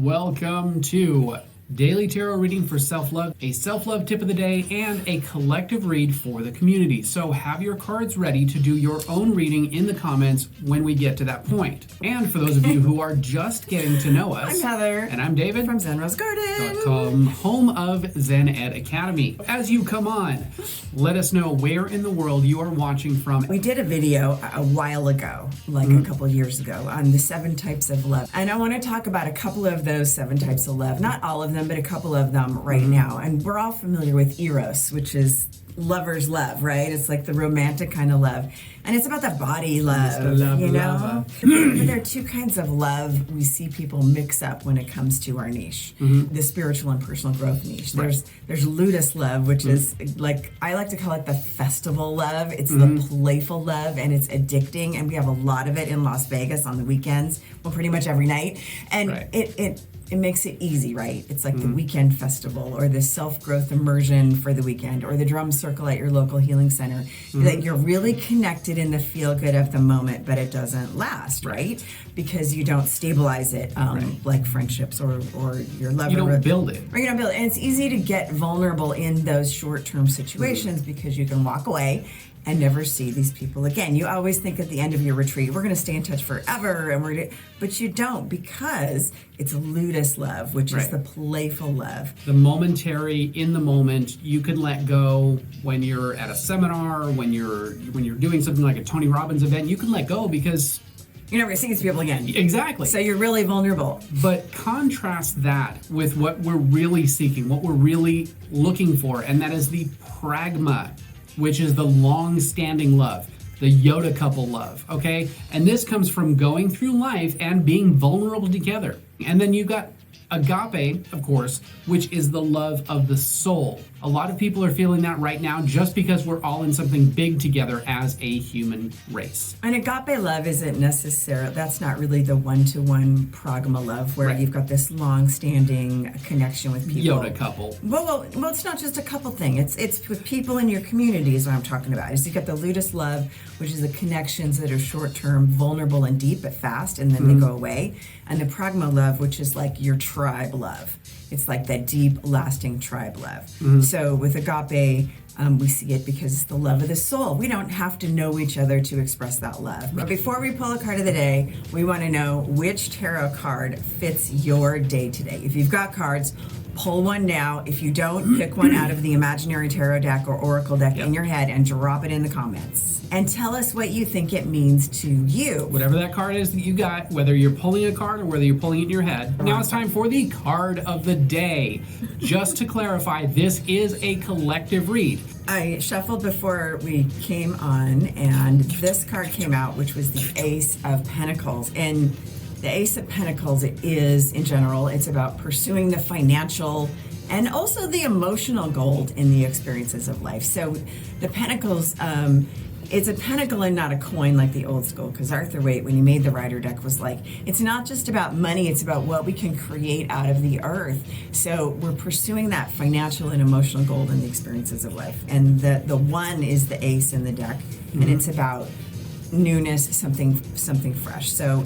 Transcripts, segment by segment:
Welcome to Daily Tarot Reading for Self-Love, a self-love tip of the day, and a collective read for the community. So have your cards ready to do your own reading in the comments when we get to that point. And for those of you who are just getting to know us, I'm Heather. And I'm David. From ZenRoseGarden.com, home of Zen Ed Academy. As you come on, let us know where in the world you are watching from. We did a video a while ago, like a couple of years ago, on the 7 types of love. And I want to talk about a couple of those 7 types of love. Not all of them, but a couple of them right now. And we're all familiar with Eros, which is lover's love, right? It's like the romantic kind of love. And it's about the body love, you know? But there are 2 kinds of love we see people mix up when it comes to our niche, the spiritual and personal growth niche. There's ludus love, which is like, I like to call it the festival love. It's the playful love, and it's addicting. And we have a lot of it in Las Vegas on the weekends, well, pretty much every night. And it makes it easy, right? It's like the weekend festival, or the self-growth immersion for the weekend, or the drum circle at your local healing center. That you're really connected in the feel-good of the moment, but it doesn't last, right? Because you don't stabilize it like friendships or your lover. You don't build it. Or you don't build it. And it's easy to get vulnerable in those short-term situations because you can walk away and never see these people again. You always think at the end of your retreat, we're going to stay in touch forever, and but you don't, because it's ludus love, which is the playful love. The momentary, in the moment. You can let go when you're at a seminar, when you're doing something like a Tony Robbins event. You can let go because you're never going to see these people again. Exactly. So you're really vulnerable. But contrast that with what we're really seeking, what we're really looking for, and that is the pragma, which is the long-standing love, the Yoda couple love, okay? And this comes from going through life and being vulnerable together. And then you've got agape, of course, which is the love of the soul. A lot of people are feeling that right now just because we're all in something big together as a human race. And agape love isn't necessarily, that's not really the one-to-one pragma love where you've got this long-standing connection with people. Yoda couple. Well, it's not just a couple thing. It's with people in your community is what I'm talking about. Is you got the ludus love, which is the connections that are short-term, vulnerable and deep but fast, and then they go away. And the pragma love, which is like your tribe love. It's like that deep, lasting tribe love. So with agape, we see it because it's the love of the soul. We don't have to know each other to express that love. But before we pull a card of the day, we want to know which tarot card fits your day today. If you've got cards, pull one now. If you don't, pick one out of the imaginary tarot deck or oracle deck in your head and drop it in the comments. And tell us what you think it means to you. Whatever that card is that you got, whether you're pulling a card or whether you're pulling it in your head. Now it's time for the card of the day. Just to clarify, this is a collective read. I shuffled before we came on, and this card came out, which was the Ace of Pentacles. And the Ace of Pentacles is, in general, it's about pursuing the financial and also the emotional gold in the experiences of life. So the Pentacles, it's a pentacle and not a coin like the old school, because Arthur Waite, when he made the Rider deck, was like, it's not just about money, it's about what we can create out of the earth. So we're pursuing that financial and emotional gold in the experiences of life. And the one is the ace in the deck, and it's about newness, something fresh. So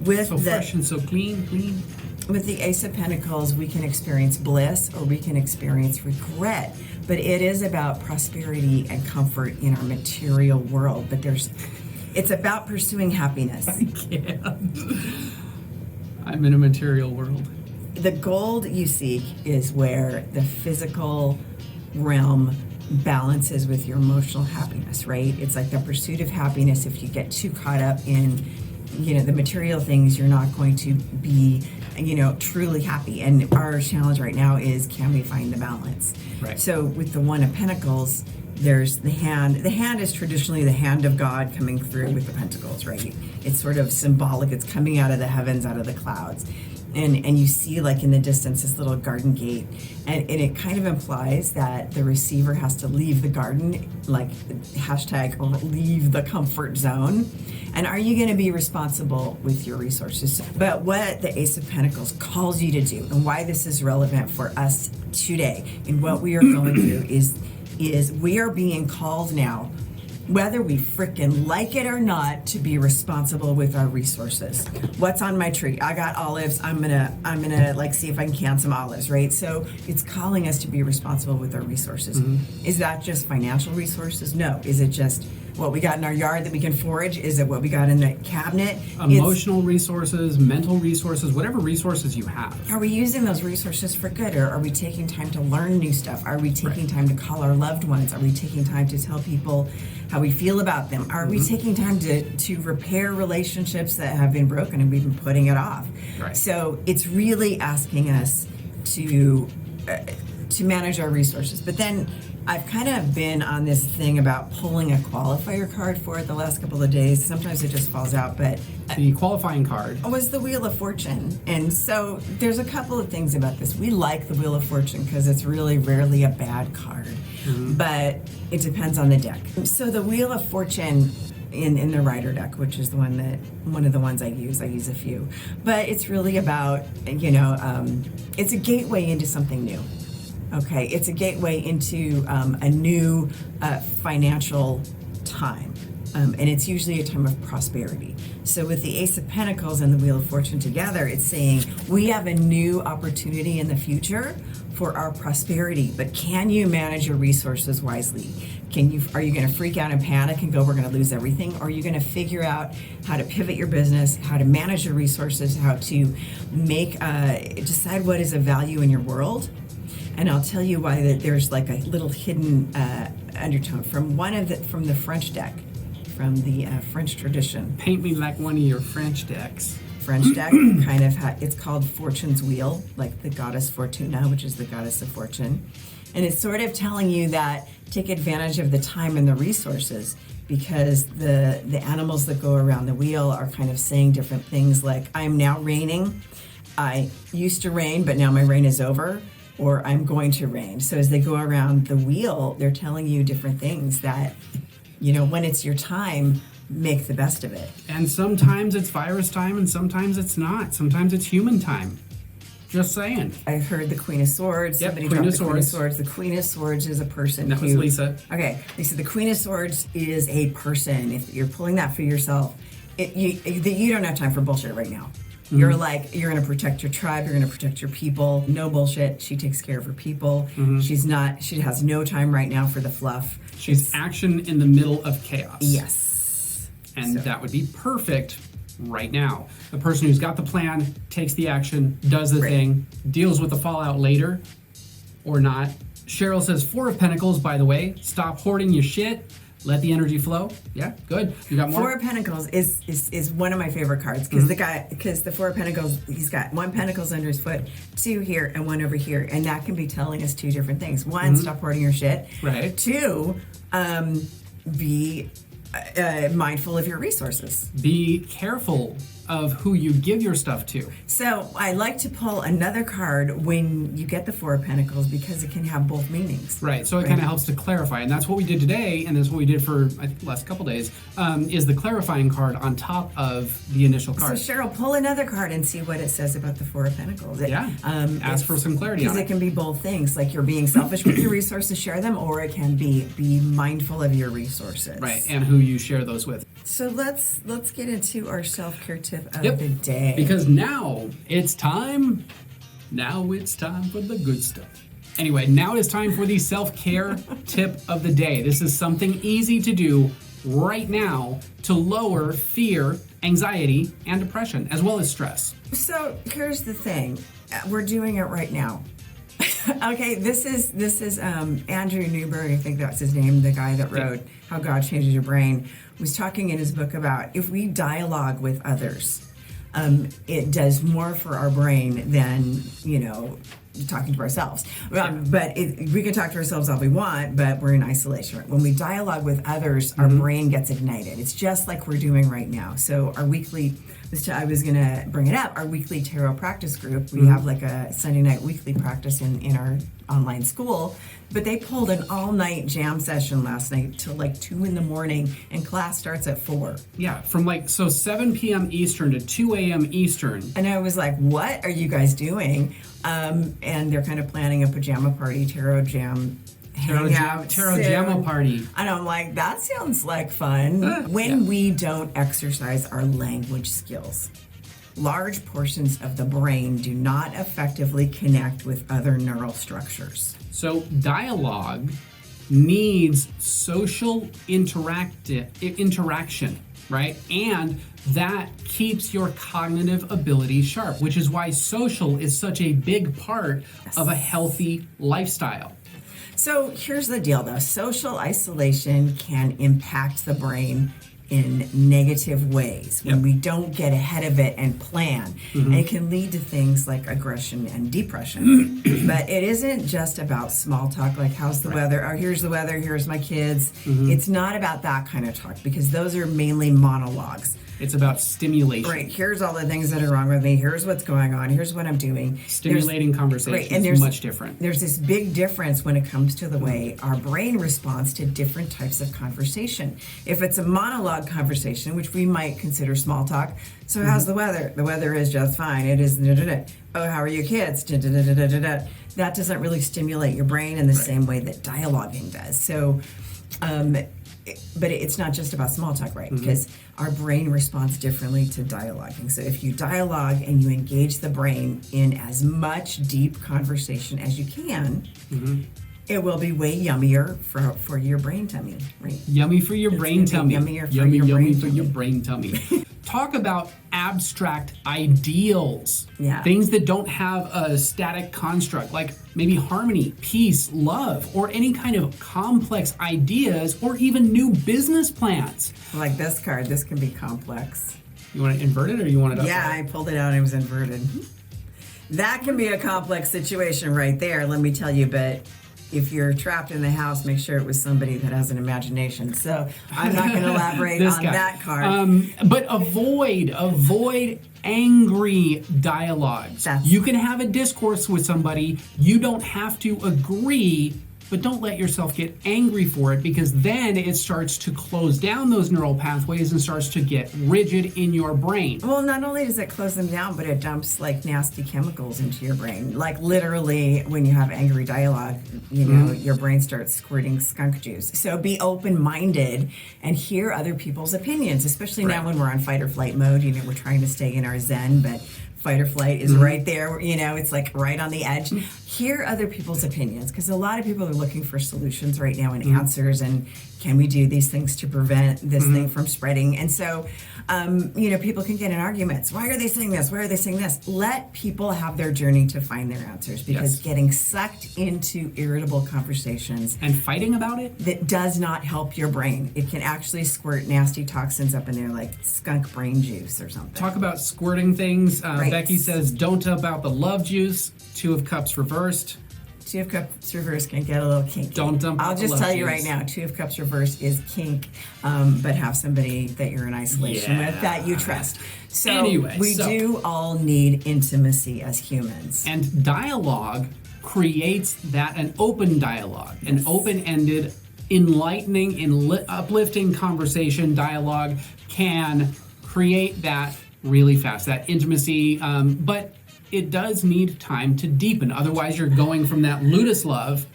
with fresh and so clean. With the Ace of Pentacles, we can experience bliss or we can experience regret. But it is about prosperity and comfort in our material world. But it's about pursuing happiness. I can't. I'm in a material world. The gold you seek is where the physical realm balances with your emotional happiness, right? It's like the pursuit of happiness. If you get too caught up in the material things, you're not going to be truly happy. And our challenge right now is, can we find the balance? Right. So with the One of Pentacles, there's the hand. The hand is traditionally the hand of God coming through with the pentacles, right? It's sort of symbolic. It's coming out of the heavens, out of the clouds. And you see, like in the distance, this little garden gate, and it kind of implies that the receiver has to leave the garden, like hashtag leave the comfort zone. And are you going to be responsible with your resources? But what the Ace of Pentacles calls you to do, and why this is relevant for us today, and what we are going through is we are being called now whether we frickin' like it or not, to be responsible with our resources. What's on my tree? I got olives. I'm gonna like see if I can can some olives, right? So it's calling us to be responsible with our resources. Is that just financial resources? No. Is it just what we got in our yard that we can forage? Is it what we got in the cabinet? Emotional resources, mental resources, whatever resources you have. Are we using those resources for good, or are we taking time to learn new stuff? Are we taking time to call our loved ones? Are we taking time to tell people how we feel about them? Are we taking time to repair relationships that have been broken and we've been putting it off? Right. So it's really asking us to manage our resources. But then I've kind of been on this thing about pulling a qualifier card for it the last couple of days. Sometimes it just falls out, but The qualifying card was the Wheel of Fortune. And so there's a couple of things about this. We like the Wheel of Fortune because it's really rarely a bad card, but it depends on the deck. So the Wheel of Fortune in the Rider deck, which is one of the ones I use a few, but it's really about, it's a gateway into something new. Okay, it's a gateway into a new financial time, and it's usually a time of prosperity. So with the Ace of Pentacles and the Wheel of Fortune together, it's saying we have a new opportunity in the future for our prosperity, but can you manage your resources wisely? Are you going to freak out and panic and go, we're going to lose everything? Or are you going to figure out how to pivot your business, how to manage your resources, how to decide what is of value in your world? And I'll tell you why there's like a little hidden undertone from the French deck, from the French tradition. Paint me like one of your French decks. French deck kind of it's called Fortune's Wheel, like the goddess Fortuna, which is the goddess of fortune. And it's sort of telling you that take advantage of the time and the resources, because the animals that go around the wheel are kind of saying different things, like I'm now reigning. I used to reign, but now my reign is over. Or I'm going to reign. So as they go around the wheel, they're telling you different things that, when it's your time, make the best of it. And sometimes it's virus time and sometimes it's not. Sometimes it's human time. Just saying. I heard the Queen of Swords. Yep, Somebody Queen dropped of the Queen of Swords. Swords. The Queen of Swords is a person. That was Lisa. Okay, Lisa, the Queen of Swords is a person. If you're pulling that for yourself, you don't have time for bullshit right now. You're going to protect your tribe. You're going to protect your people. No bullshit. She takes care of her people. She has no time right now for the fluff. She's action in the middle of chaos. Yes. And that would be perfect right now. The person who's got the plan, takes the action, does the thing, deals with the fallout later or not. Cheryl says, 4 of Pentacles, by the way. Stop hoarding your shit. Let the energy flow. Yeah, good. You got more? 4 of Pentacles is one of my favorite cards because the 4 of Pentacles, he's got 1 Pentacles under his foot, 2 here and 1 over here, and that can be telling us 2 different things. 1, stop hoarding your shit. Right. 2, be mindful of your resources. Be careful of who you give your stuff to. So I like to pull another card when you get the 4 of Pentacles because it can have both meanings. Right, so it kind of helps to clarify. And that's what we did today, and that's what we did for, I think, the last couple days, is the clarifying card on top of the initial card. So Cheryl, pull another card and see what it says about the 4 of Pentacles. Ask for some clarity on because it can be both things, like you're being selfish with your resources, share them, or it can be mindful of your resources. Right, and who you share those with. So let's get into our self-care tip of the day. Because now it's time for the good stuff. Anyway, now it's time for the self-care tip of the day. This is something easy to do right now to lower fear, anxiety, and depression, as well as stress. So here's the thing. We're doing it right now. Okay, this is Andrew Newberg, I think that's his name, the guy that wrote How God Changes Your Brain, was talking in his book about if we dialogue with others, it does more for our brain than, talking to ourselves. But we can talk to ourselves all we want, but we're in isolation. When we dialogue with others, our brain gets ignited. It's just like we're doing right now. So our weekly, I was going to bring it up, our weekly tarot practice group, we have like a Sunday night weekly practice in our online school, but they pulled an all-night jam session last night till like 2 a.m, and class starts at 4. Yeah, from 7 p.m. Eastern to 2 a.m. Eastern. And I was like, what are you guys doing? And they're kind of planning a pajama party, tarot jam Tarot Jamma party. And I'm like, that sounds like fun. When we don't exercise our language skills, large portions of the brain do not effectively connect with other neural structures. So dialogue needs social interaction, right? And that keeps your cognitive ability sharp, which is why social is such a big part of a healthy lifestyle. So here's the deal, though. Social isolation can impact the brain in negative ways when we don't get ahead of it and plan. And it can lead to things like aggression and depression. But it isn't just about small talk, like how's the weather? Oh, here's the weather, here's my kids. It's not about that kind of talk, because those are mainly monologues. It's about stimulation. Right. Here's all the things that are wrong with me. Here's what's going on. Here's what I'm doing. Stimulating conversation is much different. There's this big difference when it comes to the way our brain responds to different types of conversation. If it's a monologue conversation, which we might consider small talk, so how's the weather? The weather is just fine. It is, oh, how are your kids? That doesn't really stimulate your brain in the same way that dialoguing does. So, but it's not just about small talk, right? Because our brain responds differently to dialoguing. So if you dialogue and you engage the brain in as much deep conversation as you can, it will be way yummier for your brain tummy, right? Yummy for your brain tummy. Yummier for Yummy, your yummy brain for tummy. your brain tummy. Talk about abstract ideals. Yeah. Things that don't have a static construct, like maybe harmony, peace, love, or any kind of complex ideas, or even new business plans. Like this card, this can be complex. You want it inverted or you want it upright? Yeah, I pulled it out and it was inverted. That can be a complex situation right there, let me tell you, but if you're trapped in the house, make sure it was somebody that has an imagination. So I'm not going to elaborate on that card. But avoid angry dialogues. You can have a discourse with somebody. You don't have to agree, but don't let yourself get angry for it, because then it starts to close down those neural pathways and starts to get rigid in your brain. Well, not only does it close them down, but it dumps like nasty chemicals into your brain. Like literally, when you have angry dialogue, you know, your brain starts squirting skunk juice. So be open-minded and hear other people's opinions, especially now when we're on fight or flight mode. You know, we're trying to stay in our zen, but fight or flight is right there, you know, it's like right on the edge. Hear other people's opinions, because a lot of people are looking for solutions right now and answers, and can we do these things to prevent this thing from spreading? And so, you know, people can get in arguments. Why are they saying this? Why are they saying this? Let people have their journey to find their answers, because getting sucked into irritable conversations and fighting about it, that does not help your brain. It can actually squirt nasty toxins up in there, like skunk brain juice or something. Talk about squirting things. Becky says, don't dump out the love juice. Two of Cups reversed. Two of Cups reversed can get a little kinky. Don't dump out I'll the just love tell you juice. right now, Two of Cups reversed is kink, but have somebody that you're in isolation with that you trust. So Anyway, we do all need intimacy as humans. And dialogue creates that, an open dialogue, an open-ended, enlightening, uplifting conversation. Dialogue can create that really fast, that intimacy, but it does need time to deepen. Otherwise, you're going from that ludus love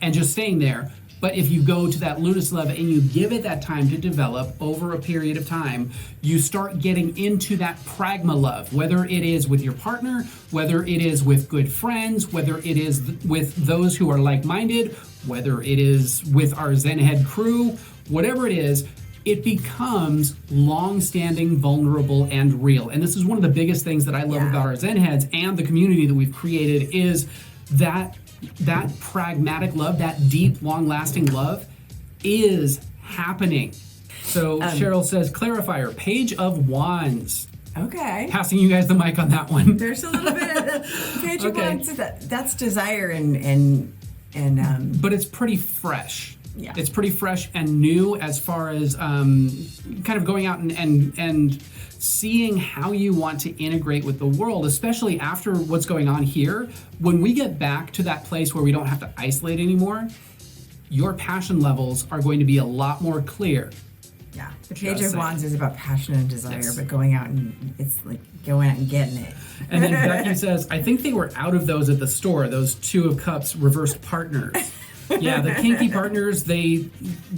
and just staying there. But if you go to that ludus love and you give it that time to develop over a period of time, you start getting into that pragma love, whether it is with your partner, whether it is with good friends, whether it is with those who are like-minded, whether it is with our Zen Head crew, whatever it is, it becomes long-standing, vulnerable, and real. And this is one of the biggest things that I love about our Zen Heads and the community that we've created, is that pragmatic love, that deep, long-lasting love is happening. So Cheryl says, clarifier, Page of Wands. Okay. Passing you guys the mic on that one. There's a little bit of the Page of Wands. That's desire and but it's pretty fresh. Yeah. It's pretty fresh and new as far as kind of going out and seeing how you want to integrate with the world, especially after what's going on here. When we get back to that place where we don't have to isolate anymore, your passion levels are going to be a lot more clear. Yeah, the Page of Wands is about passion and desire, but going out and it's like going out and getting it. And then Becky says, I think they were out of those at the store, those Two of Cups reversed partners. Yeah, the kinky partners, they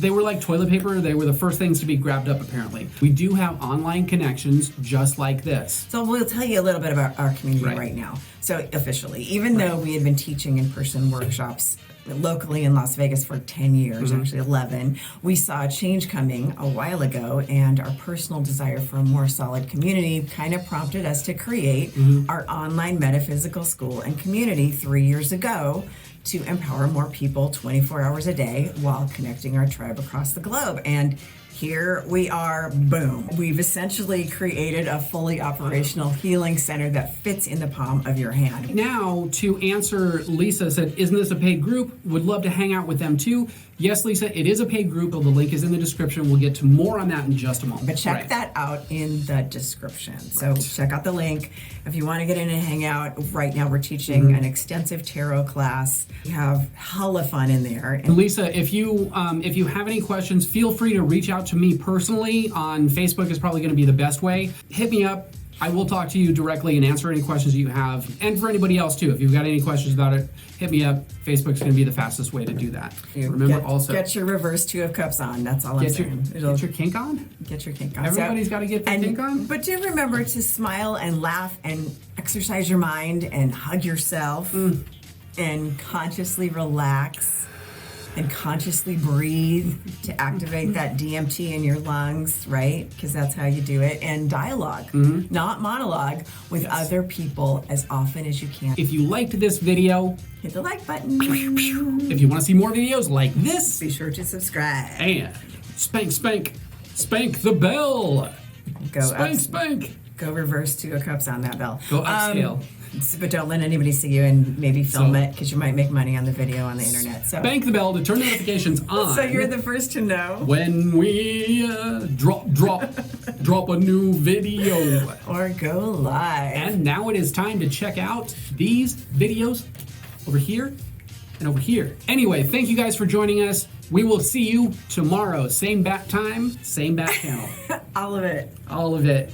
were like toilet paper. They were the first things to be grabbed up, apparently. We do have online connections just like this. So we'll tell you a little bit about our community right now. So officially, even though we had been teaching in-person workshops locally in Las Vegas for 10 years, actually 11, we saw a change coming a while ago, and our personal desire for a more solid community kind of prompted us to create our online metaphysical school and community 3 years ago to empower more people 24 hours a day while connecting our tribe across the globe. And here we are, boom. We've essentially created a fully operational healing center that fits in the palm of your hand. Now, to answer, Lisa said, isn't this a paid group? Would love to hang out with them too. Yes, Lisa, it is a paid group. The link is in the description. We'll get to more on that in just a moment. But check that out in the description. So check out the link. If you want to get in and hang out, right now we're teaching an extensive tarot class. We have hella fun in there. And Lisa, if you have any questions, feel free to reach out to me personally. On Facebook is probably going to be the best way. Hit me up. I will talk to you directly and answer any questions you have. And for anybody else too, if you've got any questions about it, hit me up. Facebook's going to be the fastest way to do that. Remember also, get your reverse Two of Cups on. That's all I'm saying. Get your kink on? Get your kink on. Everybody's got to get their kink on? But do remember to smile and laugh and exercise your mind and hug yourself and consciously relax and consciously breathe to activate that DMT in your lungs, right? Because that's how you do it. And dialogue, not monologue, with other people as often as you can. If you liked this video, hit the like button. If you want to see more videos like this, be sure to subscribe. And spank, spank, spank the bell. Go spank, up, spank. Go reverse Two of Cups on that bell. Go upscale. But don't let anybody see you, and maybe film it, because you might make money on the video on the internet. So spank the bell to turn notifications on. So you're the first to know when we drop a new video or go live. And now it is time to check out these videos over here and over here. Anyway, thank you guys for joining us. We will see you tomorrow. Same bat time, same bat channel. All of it. All of it.